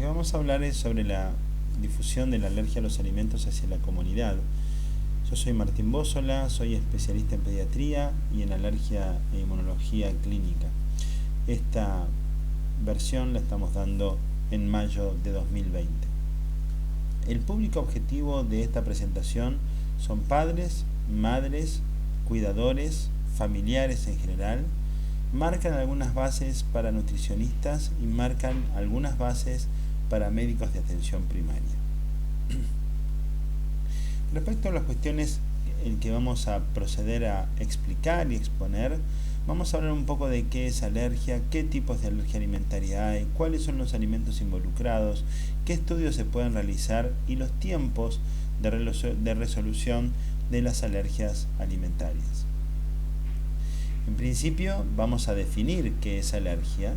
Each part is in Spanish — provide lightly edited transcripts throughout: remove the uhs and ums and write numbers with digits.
vamos a hablar es sobre la difusión de la alergia a los alimentos hacia la comunidad. Yo soy Martín Bósola, soy especialista en pediatría y en alergia e inmunología clínica. Esta versión la estamos dando en mayo de 2020. El público objetivo de esta presentación son padres, madres, cuidadores, familiares en general. Marcan algunas bases para nutricionistas y marcan algunas bases para médicos de atención primaria. Respecto a las cuestiones en que vamos a proceder a explicar y exponer, vamos a hablar un poco de qué es alergia, qué tipos de alergia alimentaria hay, cuáles son los alimentos involucrados, qué estudios se pueden realizar y los tiempos de resolución de las alergias alimentarias. En principio vamos a definir qué es alergia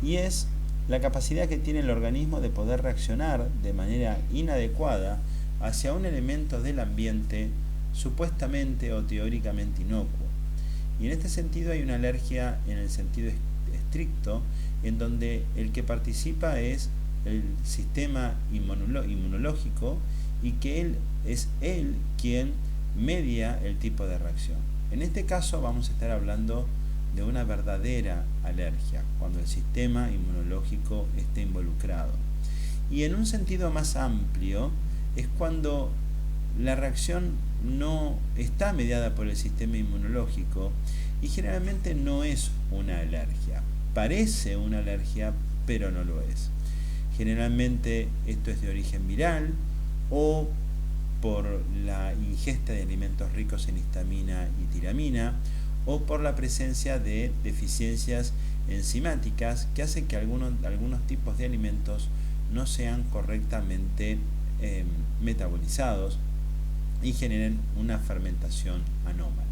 y es la capacidad que tiene el organismo de poder reaccionar de manera inadecuada hacia un elemento del ambiente supuestamente o teóricamente inocuo. Y en este sentido hay una alergia en el sentido estricto, en donde el que participa es el sistema inmunológico y que es él quien media el tipo de reacción. En este caso vamos a estar hablando de una verdadera alergia, cuando el sistema inmunológico esté involucrado. Y en un sentido más amplio, es cuando la reacción no está mediada por el sistema inmunológico y generalmente no es una alergia. Parece una alergia, pero no lo es. Generalmente esto es de origen viral o por la ingesta de alimentos ricos en histamina y tiramina o por la presencia de deficiencias enzimáticas que hacen que algunos tipos de alimentos no sean correctamente metabolizados y generen una fermentación anómala.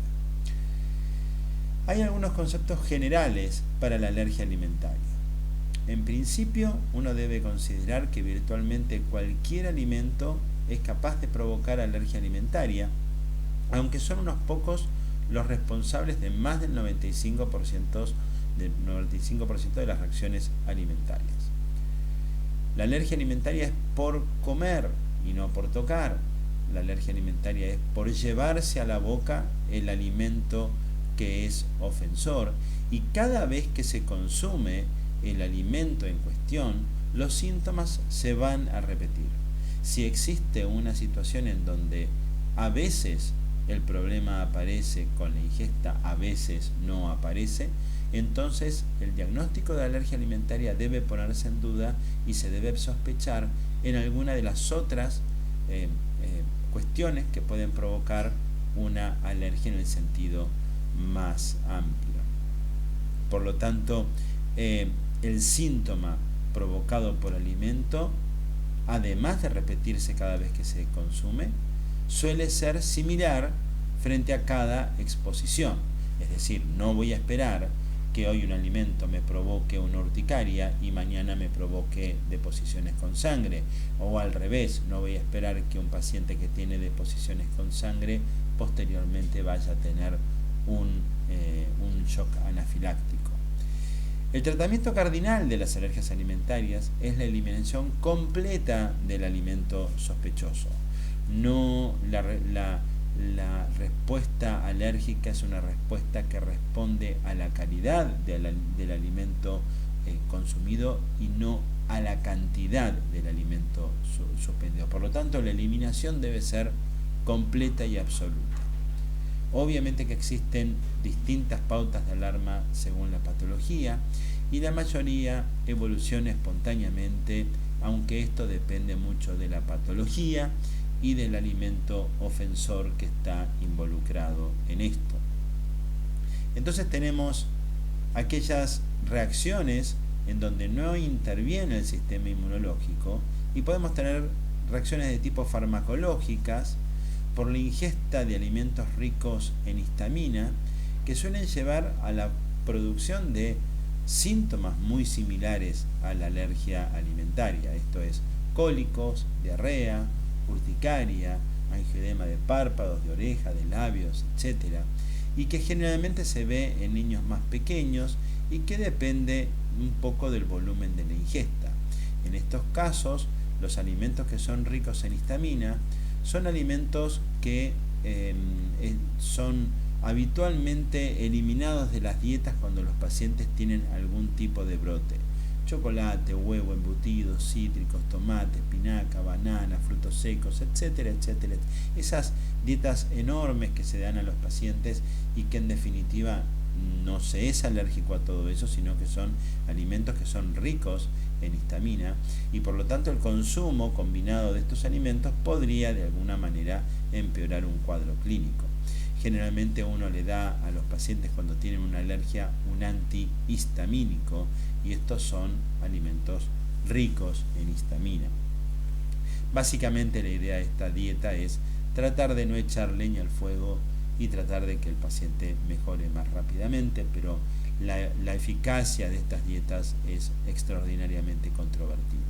Hay algunos conceptos generales para la alergia alimentaria. En principio, uno debe considerar que virtualmente cualquier alimento es capaz de provocar alergia alimentaria, aunque son unos pocos los responsables de más del 95% de las reacciones alimentarias. La alergia alimentaria es por comer y no por tocar. La alergia alimentaria es por llevarse a la boca el alimento que es ofensor, y cada vez que se consume el alimento en cuestión, los síntomas se van a repetir. Si existe una situación en donde a veces el problema aparece con la ingesta, a veces no aparece, entonces el diagnóstico de alergia alimentaria debe ponerse en duda y se debe sospechar en alguna de las otras cuestiones que pueden provocar una alergia en el sentido más amplio. Por lo tanto, el síntoma provocado por alimento, además de repetirse cada vez que se consume, suele ser similar frente a cada exposición. Es decir, no voy a esperar que hoy un alimento me provoque una urticaria y mañana me provoque deposiciones con sangre, o al revés, no voy a esperar que un paciente que tiene deposiciones con sangre posteriormente vaya a tener un shock anafiláctico. El tratamiento cardinal de las alergias alimentarias es la eliminación completa del alimento sospechoso. No la respuesta alérgica es una respuesta que responde a la calidad del alimento consumido y no a la cantidad del alimento suspendido. Por lo tanto, la eliminación debe ser completa y absoluta. Obviamente que existen distintas pautas de alarma según la patología y la mayoría evoluciona espontáneamente, aunque esto depende mucho de la patología y del alimento ofensor que está involucrado en esto. Entonces tenemos aquellas reacciones en donde no interviene el sistema inmunológico y podemos tener reacciones de tipo farmacológicas por la ingesta de alimentos ricos en histamina que suelen llevar a la producción de síntomas muy similares a la alergia alimentaria, esto es cólicos, diarrea, urticaria, angioedema de párpados, de oreja, de labios, etc. Y que generalmente se ve en niños más pequeños y que depende un poco del volumen de la ingesta. En estos casos, los alimentos que son ricos en histamina son alimentos que son habitualmente eliminados de las dietas cuando los pacientes tienen algún tipo de brote. Chocolate, huevo, embutidos, cítricos, tomate, espinaca, banana, frutos secos, etcétera, etcétera. Esas dietas enormes que se dan a los pacientes y que en definitiva no se es alérgico a todo eso, sino que son alimentos que son ricos en histamina y por lo tanto el consumo combinado de estos alimentos podría de alguna manera empeorar un cuadro clínico. Generalmente uno le da a los pacientes cuando tienen una alergia un antihistamínico y estos son alimentos ricos en histamina. Básicamente la idea de esta dieta es tratar de no echar leña al fuego y tratar de que el paciente mejore más rápidamente, pero la eficacia de estas dietas es extraordinariamente controvertida.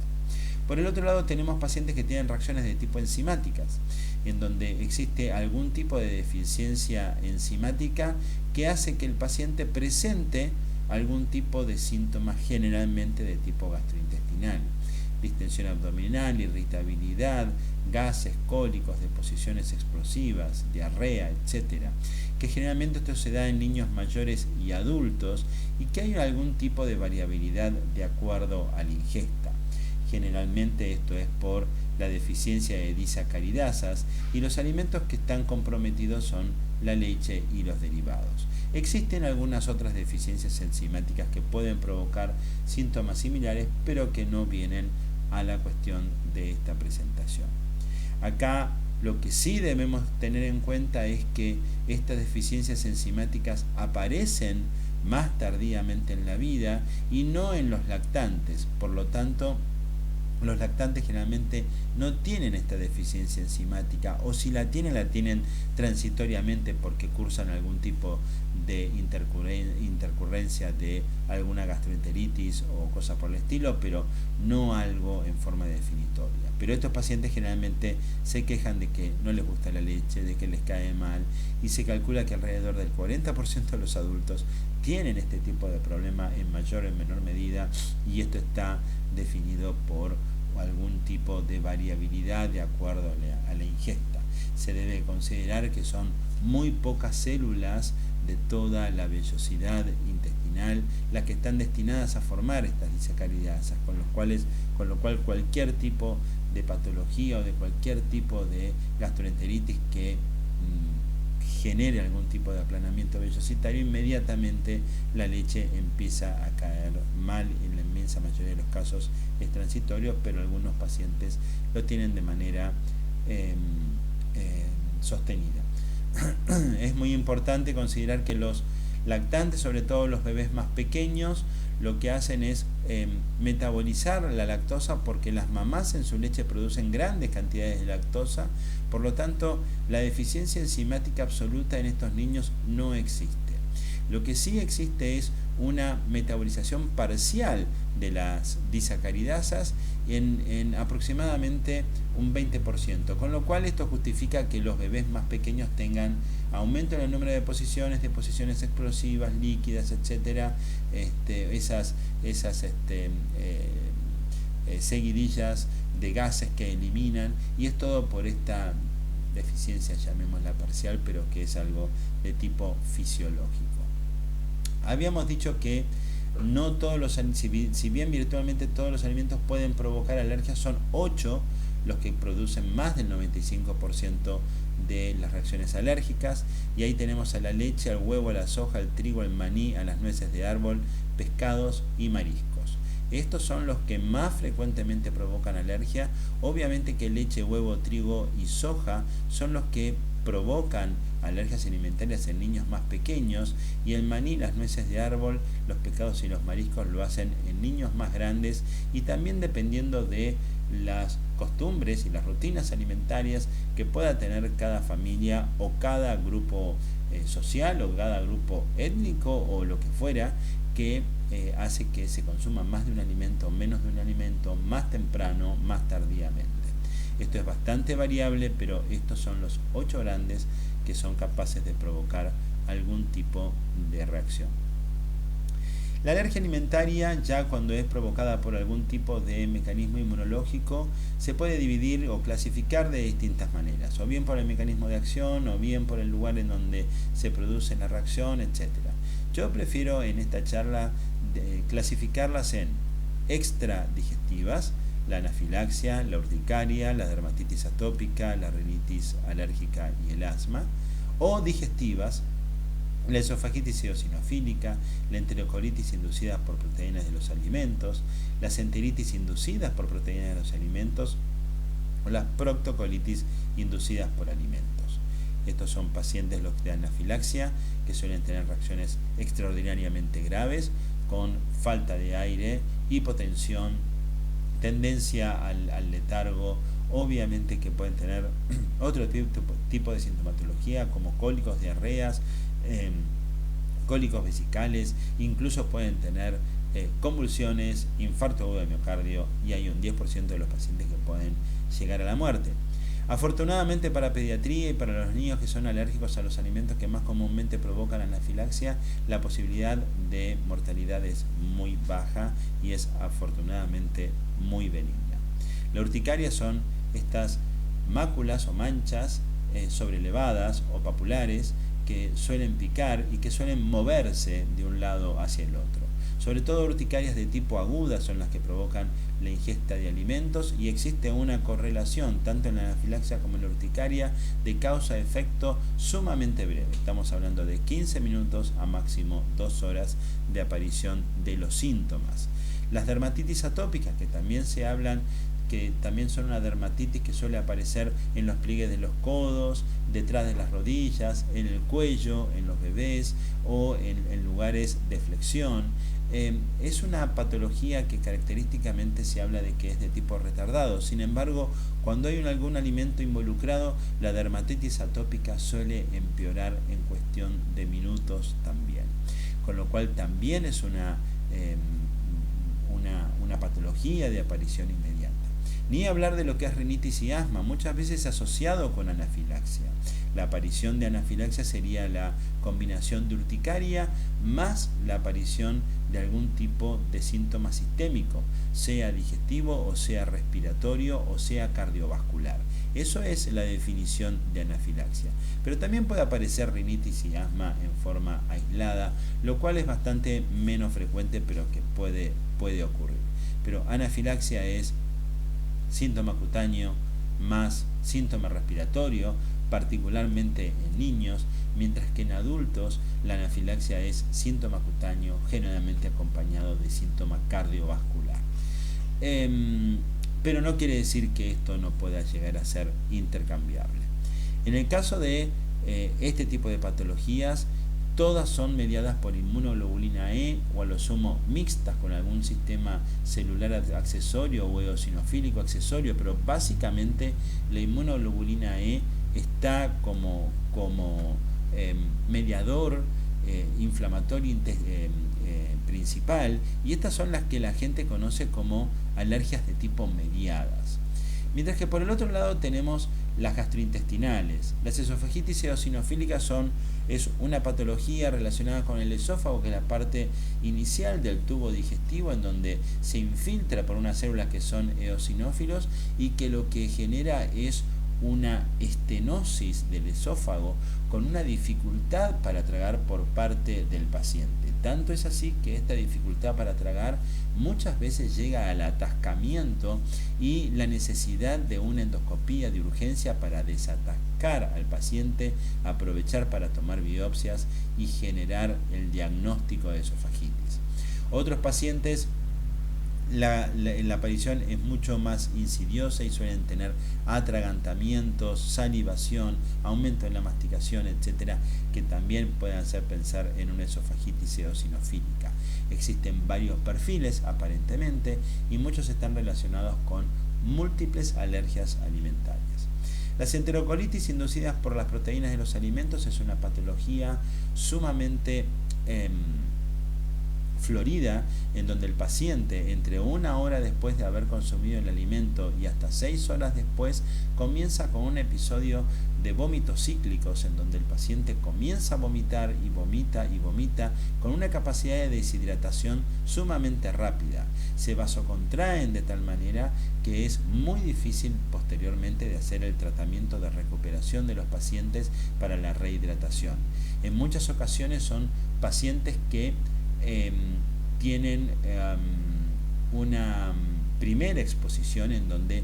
Por el otro lado tenemos pacientes que tienen reacciones de tipo enzimáticas, en donde existe algún tipo de deficiencia enzimática que hace que el paciente presente algún tipo de síntomas generalmente de tipo gastrointestinal. Distensión abdominal, irritabilidad, gases, cólicos, deposiciones explosivas, diarrea, etc. Que generalmente esto se da en niños mayores y adultos y que hay algún tipo de variabilidad de acuerdo a la ingesta. Generalmente esto es por la deficiencia de disacaridasas y los alimentos que están comprometidos son la leche y los derivados. Existen algunas otras deficiencias enzimáticas que pueden provocar síntomas similares, pero que no vienen a la cuestión de esta presentación. Acá lo que sí debemos tener en cuenta es que estas deficiencias enzimáticas aparecen más tardíamente en la vida y no en los lactantes. Por lo tanto, los lactantes generalmente no tienen esta deficiencia enzimática, o si la tienen transitoriamente porque cursan algún tipo de intercurrencia de alguna gastroenteritis o cosa por el estilo, pero no algo en forma definitoria. Pero estos pacientes generalmente se quejan de que no les gusta la leche, de que les cae mal, y se calcula que alrededor del 40% de los adultos tienen este tipo de problema en mayor o en menor medida, y esto está definido por algún tipo de variabilidad de acuerdo a la ingesta. Se debe considerar que son muy pocas células de toda la vellosidad intestinal las que están destinadas a formar estas disacaridasas, con lo cual cualquier tipo de patología o de cualquier tipo de gastroenteritis que genere algún tipo de aplanamiento vellocitario, inmediatamente la leche empieza a caer mal. En la inmensa mayoría de los casos es transitorio, pero algunos pacientes lo tienen de manera sostenida. Es muy importante considerar que los lactantes, sobre todo los bebés más pequeños, lo que hacen es metabolizar la lactosa, porque las mamás en su leche producen grandes cantidades de lactosa. Por lo tanto, la deficiencia enzimática absoluta en estos niños no existe. Lo que sí existe es una metabolización parcial de las disacaridasas en aproximadamente un 20%, con lo cual esto justifica que los bebés más pequeños tengan aumento en el número de deposiciones explosivas, líquidas, etcétera, esas seguidillas de gases que eliminan, y es todo por esta deficiencia, llamémosla parcial, pero que es algo de tipo fisiológico. Habíamos dicho que no todos los, si bien virtualmente todos los alimentos pueden provocar alergias, son 8 los que producen más del 95% de las reacciones alérgicas, y ahí tenemos a la leche, al huevo, a la soja, al trigo, al maní, a las nueces de árbol, pescados y mariscos. Estos son los que más frecuentemente provocan alergia. Obviamente que leche, huevo, trigo y soja son los que provocan alergias alimentarias en niños más pequeños, y el maní, las nueces de árbol, los pescados y los mariscos lo hacen en niños más grandes, y también dependiendo de las costumbres y las rutinas alimentarias que pueda tener cada familia o cada grupo social o cada grupo étnico o lo que fuera, que hace que se consuma más de un alimento o menos de un alimento, más temprano, más tardíamente. Esto es bastante variable, pero estos son los 8 grandes que son capaces de provocar algún tipo de reacción. La alergia alimentaria, ya cuando es provocada por algún tipo de mecanismo inmunológico, se puede dividir o clasificar de distintas maneras, o bien por el mecanismo de acción, o bien por el lugar en donde se produce la reacción, etc. Yo prefiero en esta charla clasificarlas en extradigestivas, la anafilaxia, la urticaria, la dermatitis atópica, la rinitis alérgica y el asma, o digestivas, la esofagitis eosinofílica, la enterocolitis inducida por proteínas de los alimentos, las enteritis inducidas por proteínas de los alimentos o las proctocolitis inducidas por alimentos. Estos son pacientes los de anafilaxia que suelen tener reacciones extraordinariamente graves con falta de aire, hipotensión, tendencia al letargo, obviamente que pueden tener otro tipo de sintomatología como cólicos, diarreas, cólicos vesicales, incluso pueden tener convulsiones, infarto agudo de miocardio, y hay un 10% de los pacientes que pueden llegar a la muerte. Afortunadamente para pediatría y para los niños que son alérgicos a los alimentos que más comúnmente provocan anafilaxia, la posibilidad de mortalidad es muy baja y es afortunadamente muy benigna. La urticaria son estas máculas o manchas sobrelevadas o papulares que suelen picar y que suelen moverse de un lado hacia el otro. Sobre todo urticarias de tipo aguda son las que provocan la ingesta de alimentos, y existe una correlación tanto en la anafilaxia como en la urticaria de causa-efecto sumamente breve. Estamos hablando de 15 minutos a máximo 2 horas de aparición de los síntomas. Las dermatitis atópicas, que también se hablan, que también son una dermatitis que suele aparecer en los pliegues de los codos, detrás de las rodillas, en el cuello, en los bebés o en lugares de flexión. Es una patología que característicamente se habla de que es de tipo retardado. Sin embargo, cuando hay algún alimento involucrado, la dermatitis atópica suele empeorar en cuestión de minutos también. Con lo cual también es una patología de aparición inmediata. Ni hablar de lo que es rinitis y asma, muchas veces asociado con anafilaxia. La aparición de anafilaxia sería la combinación de urticaria más la aparición de algún tipo de síntoma sistémico, sea digestivo o sea respiratorio o sea cardiovascular. Eso es la definición de anafilaxia. Pero también puede aparecer rinitis y asma en forma aislada, lo cual es bastante menos frecuente, pero que puede ocurrir. Pero anafilaxia es síntoma cutáneo más síntoma respiratorio, particularmente en niños, mientras que en adultos la anafilaxia es síntoma cutáneo, generalmente acompañado de síntoma cardiovascular. Pero no quiere decir que esto no pueda llegar a ser intercambiable. En el caso de este tipo de patologías, todas son mediadas por inmunoglobulina E o a lo sumo mixtas con algún sistema celular accesorio o eosinofílico accesorio, pero básicamente la inmunoglobulina E está como mediador inflamatorio principal, y estas son las que la gente conoce como alergias de tipo mediadas. Mientras que por el otro lado tenemos las gastrointestinales. Las esofagitis eosinofílicas es una patología relacionada con el esófago, que es la parte inicial del tubo digestivo, en donde se infiltra por unas células que son eosinófilos y que lo que genera es una estenosis del esófago con una dificultad para tragar por parte del paciente. Tanto es así que esta dificultad para tragar muchas veces llega al atascamiento y la necesidad de una endoscopía de urgencia para desatascar al paciente, aprovechar para tomar biopsias y generar el diagnóstico de esofagitis. Otros pacientes, la aparición es mucho más insidiosa y suelen tener atragantamientos, salivación, aumento en la masticación, etcétera, que también pueden hacer pensar en una esofagitis eosinofílica. Existen varios perfiles aparentemente y muchos están relacionados con múltiples alergias alimentarias. Las enterocolitis inducidas por las proteínas de los alimentos es una patología sumamente Florida, en donde el paciente entre 1 hora después de haber consumido el alimento y hasta 6 horas después comienza con un episodio de vómitos cíclicos, en donde el paciente comienza a vomitar y vomita y vomita con una capacidad de deshidratación sumamente rápida. Se vasocontraen de tal manera que es muy difícil posteriormente de hacer el tratamiento de recuperación de los pacientes para la rehidratación. En muchas ocasiones son pacientes que tienen una primera exposición en donde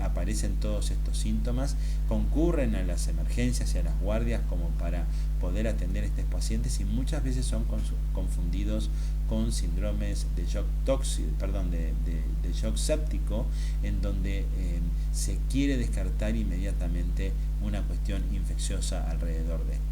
aparecen todos estos síntomas, concurren a las emergencias y a las guardias como para poder atender a estos pacientes y muchas veces son confundidos con síndromes de shock tóxico, de shock séptico, en donde se quiere descartar inmediatamente una cuestión infecciosa alrededor de esto.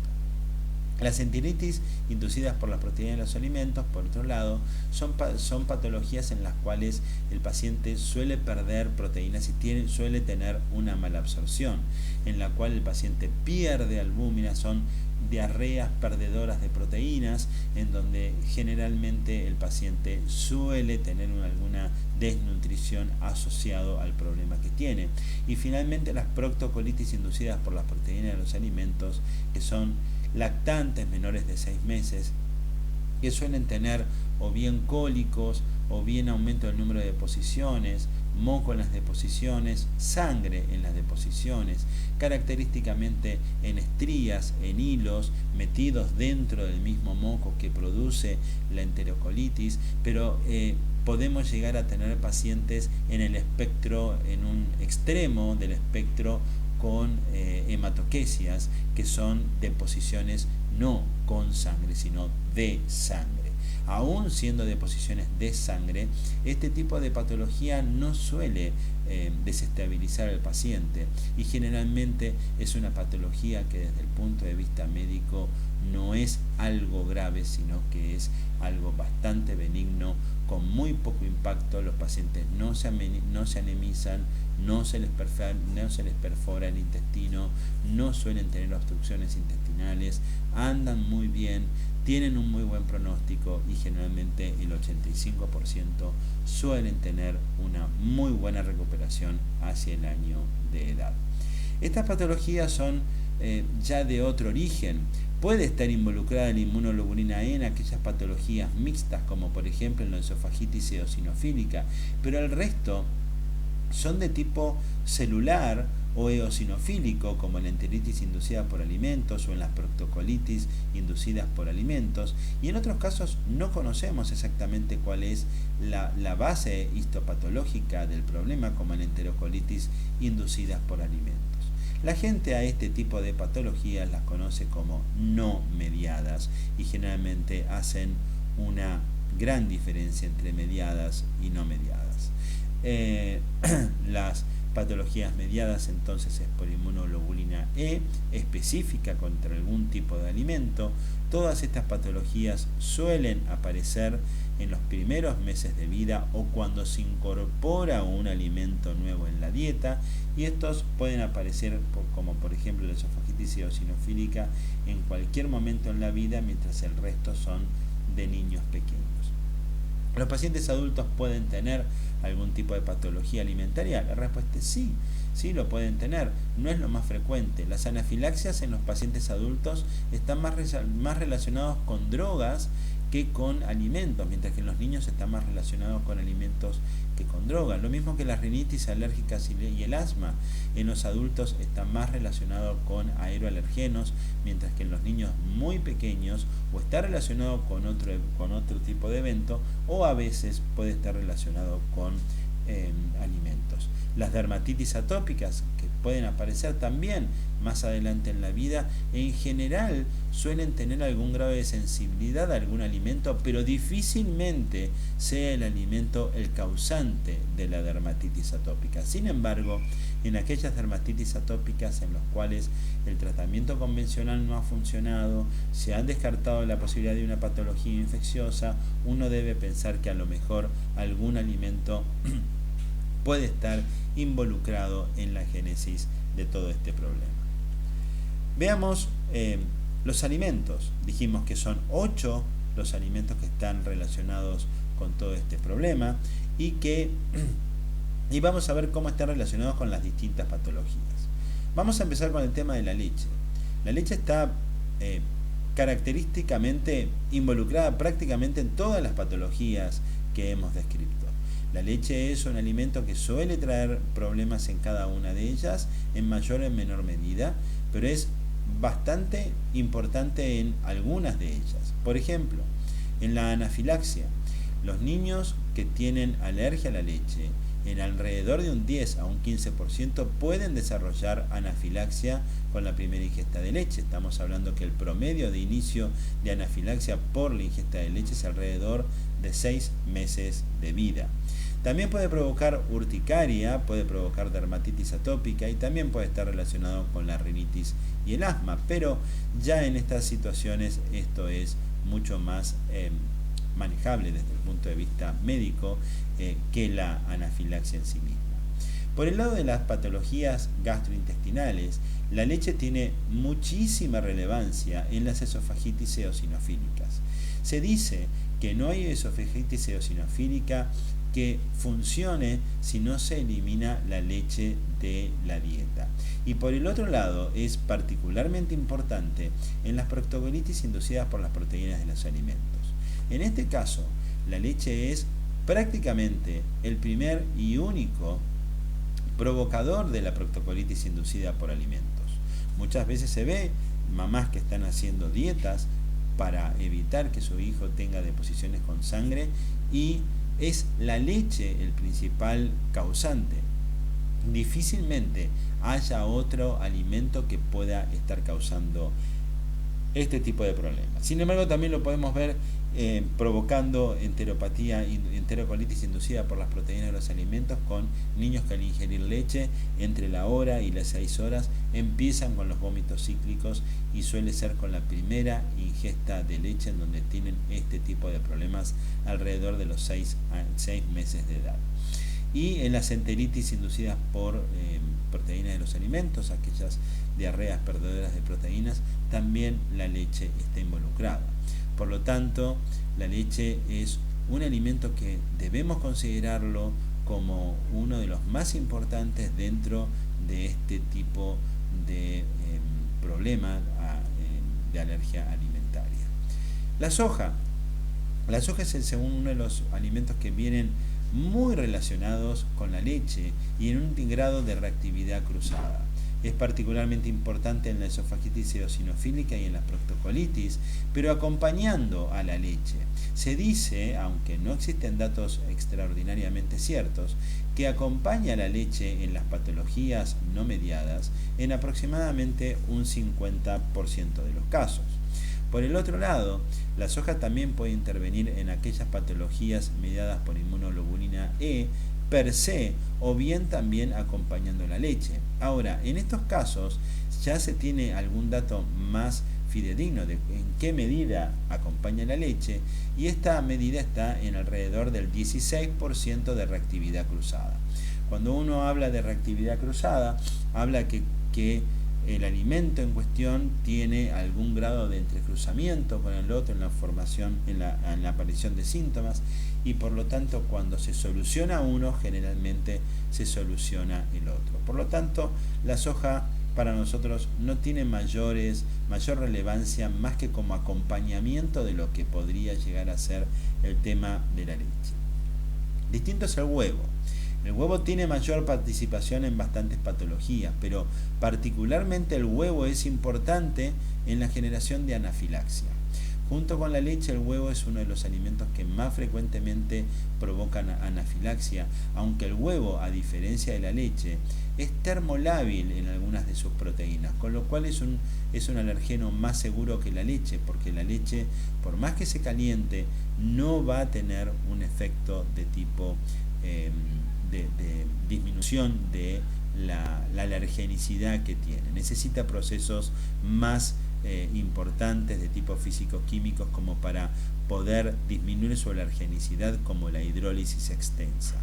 Las enteritis inducidas por las proteínas de los alimentos, por otro lado, son patologías en las cuales el paciente suele perder proteínas y suele tener una malabsorción, en la cual el paciente pierde albúmina, son diarreas perdedoras de proteínas, en donde generalmente el paciente suele tener alguna desnutrición asociado al problema que tiene. Y finalmente las proctocolitis inducidas por las proteínas de los alimentos, que son lactantes menores de 6 meses, que suelen tener o bien cólicos o bien aumento del número de deposiciones, moco en las deposiciones, sangre en las deposiciones, característicamente en estrías, en hilos, metidos dentro del mismo moco que produce la enterocolitis, pero podemos llegar a tener pacientes en el espectro, en un extremo del espectro, con hematoquesias, que son deposiciones no con sangre, sino de sangre. Aún siendo deposiciones de sangre, este tipo de patología no suele desestabilizar al paciente y generalmente es una patología que desde el punto de vista médico no es algo grave, sino que es algo bastante benigno, con muy poco impacto. Los pacientes no se anemizan, no se les perfora el intestino, no suelen tener obstrucciones intestinales, andan muy bien, tienen un muy buen pronóstico y generalmente el 85% suelen tener una muy buena recuperación hacia el año de edad. Estas patologías son ya de otro origen. Puede estar involucrada la inmunoglobulina E en aquellas patologías mixtas, como por ejemplo en la esofagitis eosinofílica, pero el resto son de tipo celular o eosinofílico, como la enteritis inducida por alimentos o en las proctocolitis inducidas por alimentos, y en otros casos no conocemos exactamente cuál es la base histopatológica del problema, como en enterocolitis inducidas por alimentos. La gente a este tipo de patologías las conoce como no mediadas y generalmente hacen una gran diferencia entre mediadas y no mediadas. Las patologías mediadas entonces es por inmunoglobulina E específica contra algún tipo de alimento. Todas estas patologías suelen aparecer en los primeros meses de vida o cuando se incorpora un alimento nuevo en la dieta, y estos pueden aparecer como por ejemplo la esofagitis eosinofílica en cualquier momento en la vida, mientras el resto son de niños pequeños. ¿Los pacientes adultos pueden tener algún tipo de patología alimentaria? La respuesta es sí, sí lo pueden tener. No es lo más frecuente. Las anafilaxias en los pacientes adultos están más relacionados con drogas que con alimentos, mientras que en los niños están más relacionados con alimentos que con drogas. Lo mismo que las rinitis alérgicas y el asma. En los adultos está más relacionado con aeroalergenos, mientras que en los niños muy pequeños o está relacionado con otro tipo de evento, o a veces puede estar relacionado con alimentos. Las dermatitis atópicas, que pueden aparecer también más adelante en la vida, en general suelen tener algún grado de sensibilidad a algún alimento, pero difícilmente sea el alimento el causante de la dermatitis atópica. Sin embargo, en aquellas dermatitis atópicas en las cuales el tratamiento convencional no ha funcionado, se han descartado la posibilidad de una patología infecciosa, uno debe pensar que a lo mejor algún alimento puede estar involucrado en la génesis de todo este problema. Veamos los alimentos. Dijimos que son 8 los alimentos que están relacionados con todo este problema y vamos a ver cómo están relacionados con las distintas patologías. Vamos a empezar con el tema de la leche. La leche está característicamente involucrada prácticamente en todas las patologías que hemos descrito. La leche es un alimento que suele traer problemas en cada una de ellas, en mayor o en menor medida, pero es bastante importante en algunas de ellas. Por ejemplo, en la anafilaxia, los niños que tienen alergia a la leche, en alrededor de un 10 a un 15% pueden desarrollar anafilaxia con la primera ingesta de leche. Estamos hablando que el promedio de inicio de anafilaxia por la ingesta de leche es alrededor de 6 meses de vida. También puede provocar urticaria, puede provocar dermatitis atópica y también puede estar relacionado con la rinitis y el asma, pero ya en estas situaciones esto es mucho más manejable desde el punto de vista médico que la anafilaxia en sí misma. Por el lado de las patologías gastrointestinales, la leche tiene muchísima relevancia en las esofagitis eosinofílicas. Se dice que no hay esofagitis eosinofílica que funcione si no se elimina la leche de la dieta. Y por el otro lado, es particularmente importante en las proctocolitis inducidas por las proteínas de los alimentos. En este caso, la leche es prácticamente el primer y único provocador de la proctocolitis inducida por alimentos. Muchas veces se ve mamás que están haciendo dietas para evitar que su hijo tenga deposiciones con sangre y es la leche el principal causante. Difícilmente haya otro alimento que pueda estar causando este tipo de problemas. Sin embargo, también lo podemos ver provocando enterocolitis inducida por las proteínas de los alimentos con niños que al ingerir leche entre la hora y las 6 horas empiezan con los vómitos cíclicos y suele ser con la primera ingesta de leche en donde tienen este tipo de problemas alrededor de los 6 meses de edad. Y en las enteritis inducidas por proteínas de los alimentos, aquellas diarreas perdedoras de proteínas, también la leche está involucrada. Por lo tanto, la leche es un alimento que debemos considerarlo como uno de los más importantes dentro de este tipo de problema de alergia alimentaria. La soja es uno de los alimentos que vienen muy relacionados con la leche y en un grado de reactividad cruzada. Es particularmente importante en la esofagitis eosinofílica y en la proctocolitis, pero acompañando a la leche. Se dice, aunque no existen datos extraordinariamente ciertos, que acompaña a la leche en las patologías no mediadas en aproximadamente un 50% de los casos. Por el otro lado, la soja también puede intervenir en aquellas patologías mediadas por inmunoglobulina E per se o bien también acompañando la leche. Ahora, en estos casos ya se tiene algún dato más fidedigno de en qué medida acompaña la leche y esta medida está en alrededor del 16% de reactividad cruzada. Cuando uno habla de reactividad cruzada, habla que el alimento en cuestión tiene algún grado de entrecruzamiento con el otro en la formación, en la aparición de síntomas y por lo tanto cuando se soluciona uno generalmente se soluciona el otro. Por lo tanto, la soja para nosotros no tiene mayor relevancia más que como acompañamiento de lo que podría llegar a ser el tema de la leche. Distinto es el huevo. El huevo tiene mayor participación en bastantes patologías, pero particularmente el huevo es importante en la generación de anafilaxia. Junto con la leche, el huevo es uno de los alimentos que más frecuentemente provocan anafilaxia, aunque el huevo, a diferencia de la leche, es termolábil en algunas de sus proteínas, con lo cual es un alergeno más seguro que la leche, porque la leche, por más que se caliente, no va a tener un efecto de tipo de disminución de la alergenicidad que tiene. Necesita procesos más importantes de tipo físico-químicos como para poder disminuir su alergenicidad, como la hidrólisis extensa.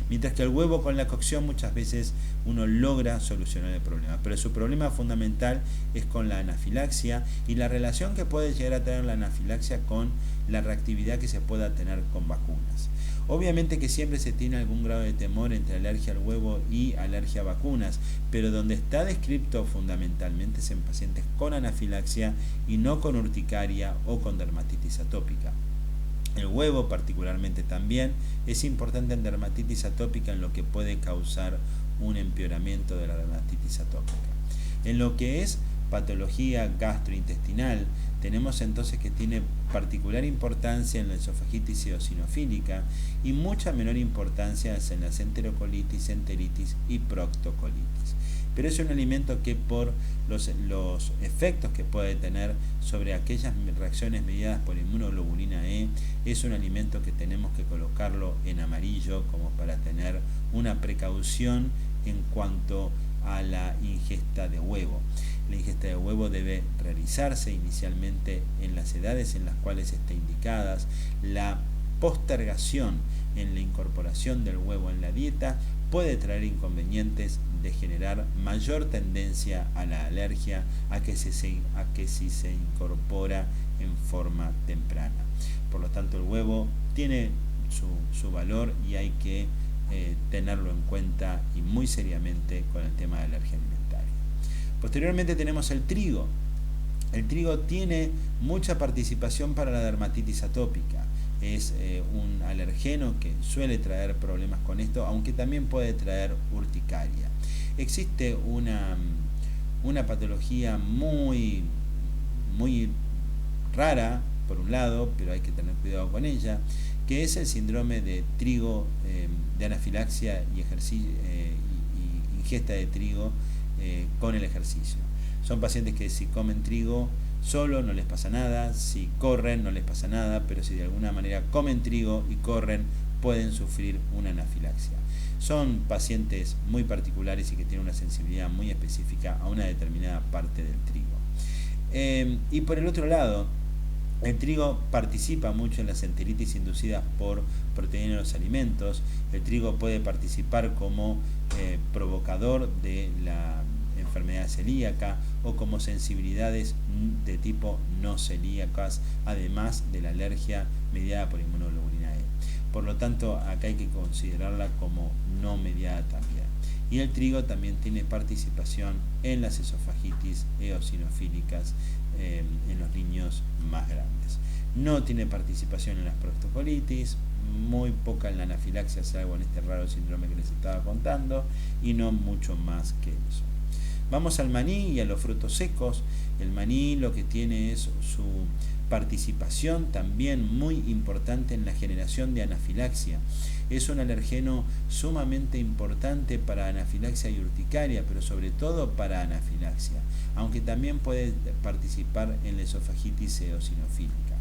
Mientras que el huevo, con la cocción, muchas veces uno logra solucionar el problema, pero su problema fundamental es con la anafilaxia y la relación que puede llegar a tener la anafilaxia con la reactividad que se pueda tener con vacunas. Obviamente que siempre se tiene algún grado de temor entre alergia al huevo y alergia a vacunas, pero donde está descrito fundamentalmente es en pacientes con anafilaxia y no con urticaria o con dermatitis atópica. El huevo particularmente también es importante en dermatitis atópica, en lo que puede causar un empeoramiento de la dermatitis atópica. En lo que es patología gastrointestinal, tenemos entonces que tiene particular importancia en la esofagitis eosinofílica y mucha menor importancia en las enterocolitis, enteritis y proctocolitis. Pero es un alimento que, por los efectos que puede tener sobre aquellas reacciones mediadas por inmunoglobulina E, es un alimento que tenemos que colocarlo en amarillo como para tener una precaución en cuanto a la ingesta de huevo. La ingesta de huevo debe realizarse inicialmente en las edades en las cuales esté indicadas. La postergación en la incorporación del huevo en la dieta puede traer inconvenientes de generar mayor tendencia a la alergia a que si se incorpora en forma temprana. Por lo tanto, el huevo tiene su valor y hay que tenerlo en cuenta y muy seriamente con el tema de alergia alimentaria. Posteriormente tenemos el trigo. El trigo tiene mucha participación para la dermatitis atópica. Es un alergeno que suele traer problemas con esto, aunque también puede traer urticaria. Existe una patología muy rara, por un lado, pero hay que tener cuidado con ella, que es el síndrome de trigo, de anafilaxia y ingesta de trigo con el ejercicio. Son pacientes que si comen trigo solo no les pasa nada, si corren no les pasa nada, pero si de alguna manera comen trigo y corren pueden sufrir una anafilaxia. Son pacientes muy particulares y que tienen una sensibilidad muy específica a una determinada parte del trigo. Y por el otro lado, el trigo participa mucho en las enteritis inducidas por proteína de los alimentos. El trigo puede participar como provocador de la enfermedad celíaca o como sensibilidades de tipo no celíacas, además de la alergia mediada por inmunoglobulina E. Por lo tanto, acá hay que considerarla como no mediada también. Y el trigo también tiene participación en las esofagitis eosinofílicas en los niños más grandes. No tiene participación en las proctocolitis, muy poca en la anafilaxia, salvo en este raro síndrome que les estaba contando, y no mucho más que eso. Vamos al maní y a los frutos secos. El maní lo que tiene es su participación también muy importante en la generación de anafilaxia. Es un alergeno sumamente importante para anafilaxia y urticaria, pero sobre todo para anafilaxia, aunque también puede participar en la esofagitis eosinofílica.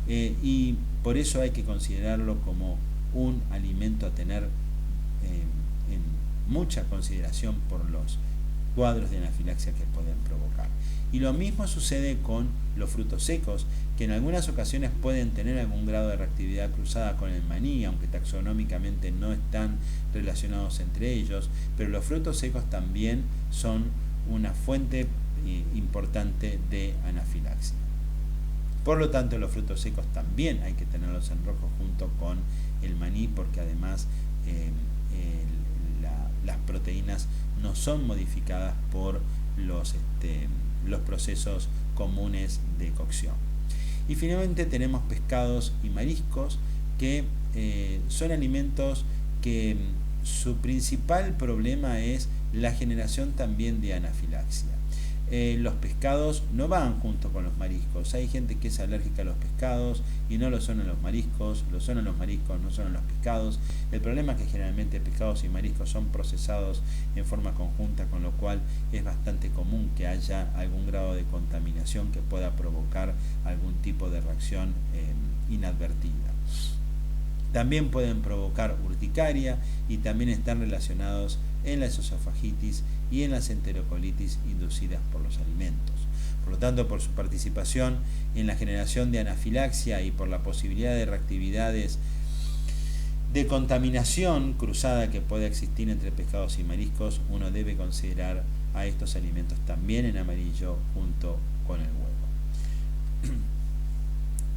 Y por eso hay que considerarlo como un alimento a tener en mucha consideración por los cuadros de anafilaxia que pueden provocar. Y lo mismo sucede con los frutos secos, que en algunas ocasiones pueden tener algún grado de reactividad cruzada con el maní, aunque taxonómicamente no están relacionados entre ellos, pero los frutos secos también son una fuente importante de anafilaxia. Por lo tanto, los frutos secos también hay que tenerlos en rojo junto con el maní, porque además las proteínas no son modificadas por los procesos comunes de cocción. Y finalmente tenemos pescados y mariscos, que son alimentos que su principal problema es la generación también de anafilaxia. Los pescados no van junto con los mariscos. Hay gente que es alérgica a los pescados y no lo son a los mariscos, lo son a los mariscos, no son a los pescados. El problema es que generalmente pescados y mariscos son procesados en forma conjunta, con lo cual es bastante común que haya algún grado de contaminación que pueda provocar algún tipo de reacción inadvertida. También pueden provocar urticaria y también están relacionados en la esofagitis y en las enterocolitis inducidas por los alimentos. Por Por lo tanto, por su participación en la generación de anafilaxia y por la posibilidad de reactividades de contaminación cruzada que puede existir entre pescados y mariscos, uno debe considerar a estos alimentos también en amarillo junto con el huevo.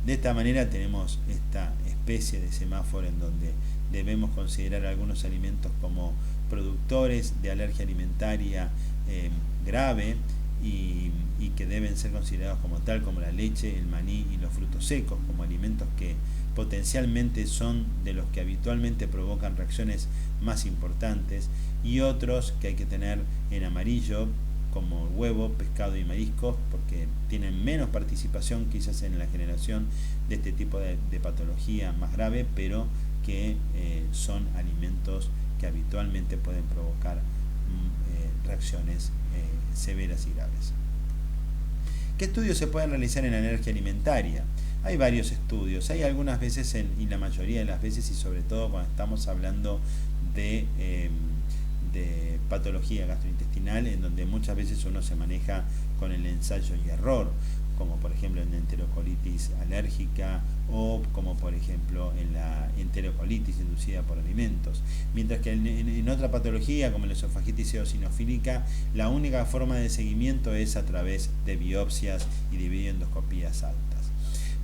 De esta manera tenemos esta especie de semáforo en donde debemos considerar algunos alimentos como productores de alergia alimentaria grave y que deben ser considerados como tal, como la leche, el maní y los frutos secos, como alimentos que potencialmente son de los que habitualmente provocan reacciones más importantes, y otros que hay que tener en amarillo, como huevo, pescado y mariscos, porque tienen menos participación quizás en la generación de este tipo de patología más grave, pero que son alimentos que habitualmente pueden provocar reacciones severas y graves. ¿Qué estudios se pueden realizar en alergia alimentaria? Hay varios estudios, hay algunas veces y la mayoría de las veces, y sobre todo cuando estamos hablando de patología gastrointestinal, en donde muchas veces uno se maneja con el ensayo y error, como por ejemplo en la enterocolitis alérgica o como por ejemplo en la enterocolitis inducida por alimentos. Mientras que en otra patología como la esofagitis eosinofílica, la única forma de seguimiento es a través de biopsias y de videoendoscopías altas.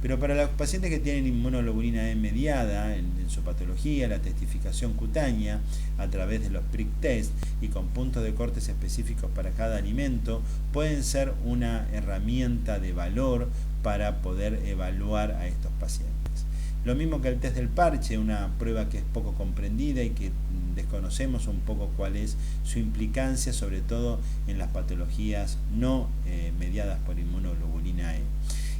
Pero para los pacientes que tienen inmunoglobulina E mediada en su patología, la testificación cutánea a través de los prick test y con puntos de cortes específicos para cada alimento pueden ser una herramienta de valor para poder evaluar a estos pacientes. Lo mismo que el test del parche, una prueba que es poco comprendida y que desconocemos un poco cuál es su implicancia, sobre todo en las patologías no mediadas por inmunoglobulina E.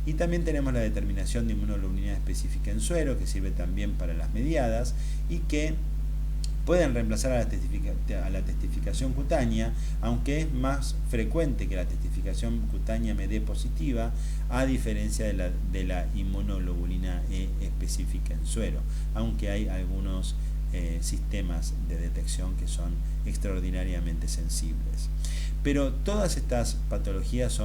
Y también tenemos la determinación de inmunoglobulina específica en suero, que sirve también para las mediadas y que pueden reemplazar a la testificación cutánea, aunque es más frecuente que la testificación cutánea me dé positiva, a diferencia de la inmunoglobulina E específica en suero, aunque hay algunos sistemas de detección que son extraordinariamente sensibles. Pero todas estas patologías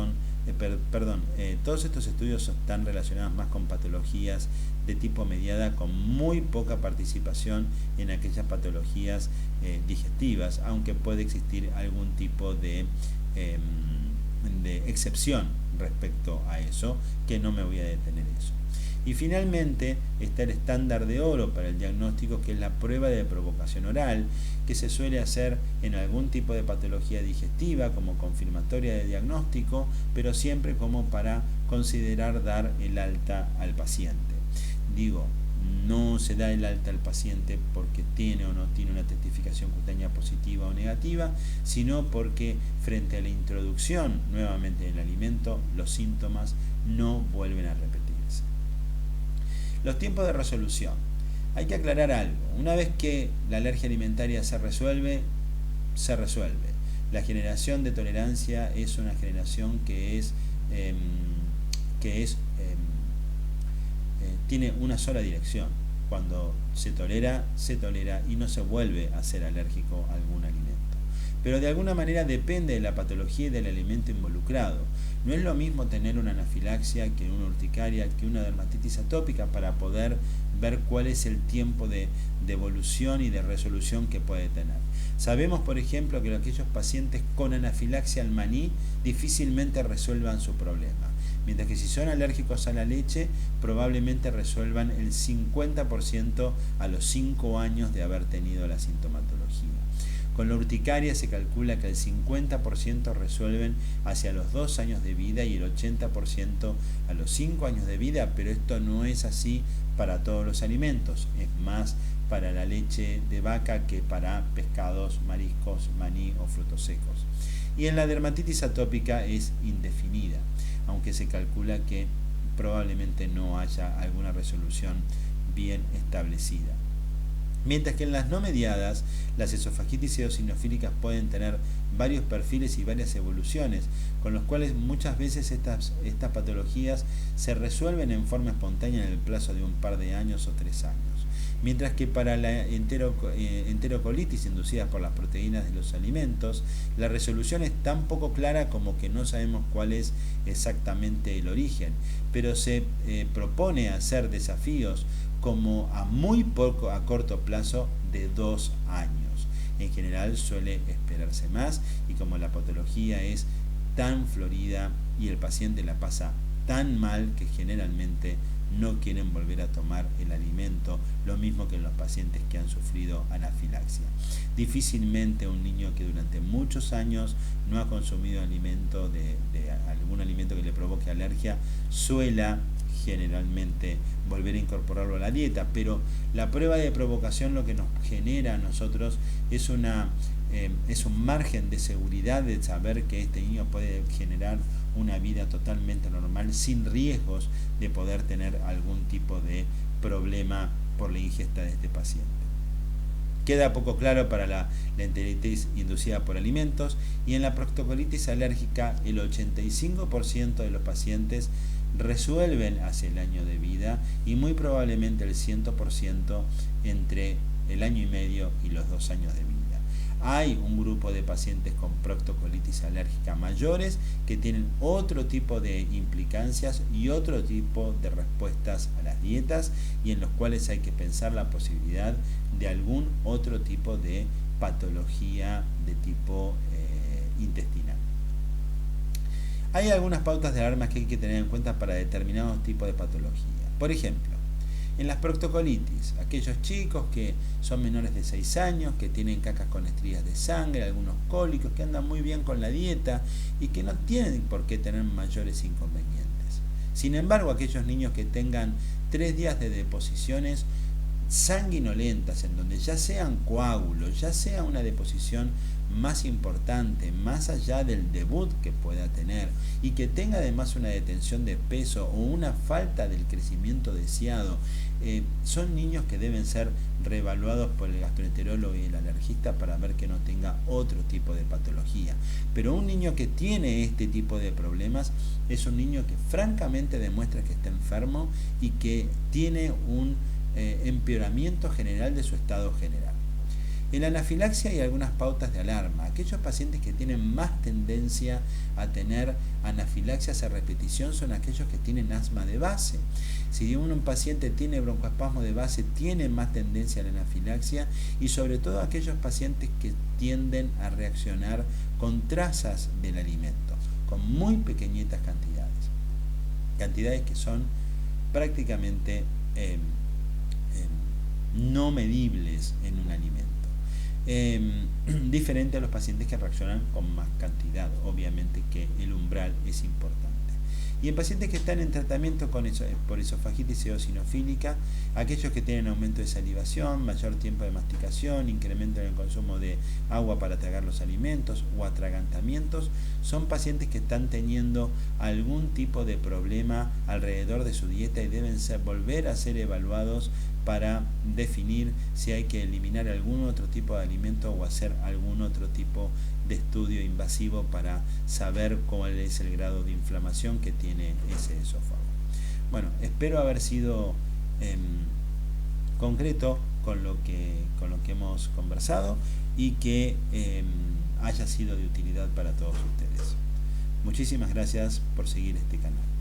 todos estos estudios están relacionados más con patologías de tipo mediada, con muy poca participación en aquellas patologías digestivas, aunque puede existir algún tipo de excepción respecto a eso, que no me voy a detener eso. Y finalmente está el estándar de oro para el diagnóstico, que es la prueba de provocación oral, que se suele hacer en algún tipo de patología digestiva como confirmatoria de diagnóstico, pero siempre como para considerar dar el alta al paciente. Digo, no se da el alta al paciente porque tiene o no tiene una testificación cutánea positiva o negativa, sino porque frente a la introducción nuevamente del alimento, los síntomas no vuelven a repetirse. Los tiempos de resolución. Hay que aclarar algo. Una vez que la alergia alimentaria se resuelve, se resuelve. La generación de tolerancia es una generación tiene una sola dirección. Cuando se tolera y no se vuelve a ser alérgico a algún alimento. Pero de alguna manera depende de la patología y del alimento involucrado. No es lo mismo tener una anafilaxia que una urticaria, que una dermatitis atópica, para poder ver cuál es el tiempo de evolución y de resolución que puede tener. Sabemos, por ejemplo, que aquellos pacientes con anafilaxia al maní difícilmente resuelvan su problema, mientras que si son alérgicos a la leche, probablemente resuelvan el 50% a los 5 años de haber tenido la sintomatología. Con la urticaria se calcula que el 50% resuelven hacia los 2 años de vida y el 80% a los 5 años de vida, pero esto no es así para todos los alimentos, es más para la leche de vaca que para pescados, mariscos, maní o frutos secos. Y en la dermatitis atópica es indefinida, aunque se calcula que probablemente no haya alguna resolución bien establecida. Mientras que en las no mediadas, las esofagitis eosinofílicas pueden tener varios perfiles y varias evoluciones, con los cuales muchas veces estas patologías se resuelven en forma espontánea en el plazo de un par de años o 3 años. Mientras que para la enterocolitis inducida por las proteínas de los alimentos, la resolución es tan poco clara como que no sabemos cuál es exactamente el origen, pero se propone hacer desafíos como a corto plazo de 2 años. En general suele esperarse más, y como la patología es tan florida y el paciente la pasa tan mal que generalmente no quieren volver a tomar el alimento, lo mismo que en los pacientes que han sufrido anafilaxia. Difícilmente un niño que durante muchos años no ha consumido alimento de algún alimento que le provoque alergia suela generalmente volver a incorporarlo a la dieta, pero la prueba de provocación lo que nos genera a nosotros es un margen de seguridad de saber que este niño puede generar una vida totalmente normal sin riesgos de poder tener algún tipo de problema por la ingesta de este paciente. Queda poco claro para la enteritis inducida por alimentos, y en la proctocolitis alérgica el 85% de los pacientes resuelven hacia el año de vida, y muy probablemente el 100% entre el año y medio y los 2 años de vida. Hay un grupo de pacientes con proctocolitis alérgica mayores que tienen otro tipo de implicancias y otro tipo de respuestas a las dietas, y en los cuales hay que pensar la posibilidad de algún otro tipo de patología de tipo intestinal. Hay algunas pautas de alarma que hay que tener en cuenta para determinados tipos de patología. Por ejemplo, en las proctocolitis, aquellos chicos que son menores de 6 años, que tienen cacas con estrías de sangre, algunos cólicos, que andan muy bien con la dieta y que no tienen por qué tener mayores inconvenientes. Sin embargo, aquellos niños que tengan 3 días de deposiciones sanguinolentas, en donde ya sean coágulos, ya sea una deposición más importante, más allá del debut que pueda tener, y que tenga además una detención de peso o una falta del crecimiento deseado, son niños que deben ser reevaluados por el gastroenterólogo y el alergista para ver que no tenga otro tipo de patología. Pero un niño que tiene este tipo de problemas es un niño que francamente demuestra que está enfermo y que tiene un empeoramiento general de su estado general. En la anafilaxia hay algunas pautas de alarma. Aquellos pacientes que tienen más tendencia a tener anafilaxias a repetición son aquellos que tienen asma de base. Si un paciente tiene broncoespasmo de base, tiene más tendencia a la anafilaxia, y sobre todo aquellos pacientes que tienden a reaccionar con trazas del alimento, con muy pequeñitas cantidades que son prácticamente no medibles en un alimento. Diferente a los pacientes que reaccionan con más cantidad, obviamente que el umbral es importante. Y en pacientes que están en tratamiento por esofagitis eosinofílica, aquellos que tienen aumento de salivación, mayor tiempo de masticación, incremento en el consumo de agua para tragar los alimentos o atragantamientos, son pacientes que están teniendo algún tipo de problema alrededor de su dieta y deben volver a ser evaluados para definir si hay que eliminar algún otro tipo de alimento o hacer algún otro tipo de estudio invasivo para saber cuál es el grado de inflamación que tiene ese esófago. Bueno, espero haber sido concreto con lo que hemos conversado, y que haya sido de utilidad para todos ustedes. Muchísimas gracias por seguir este canal.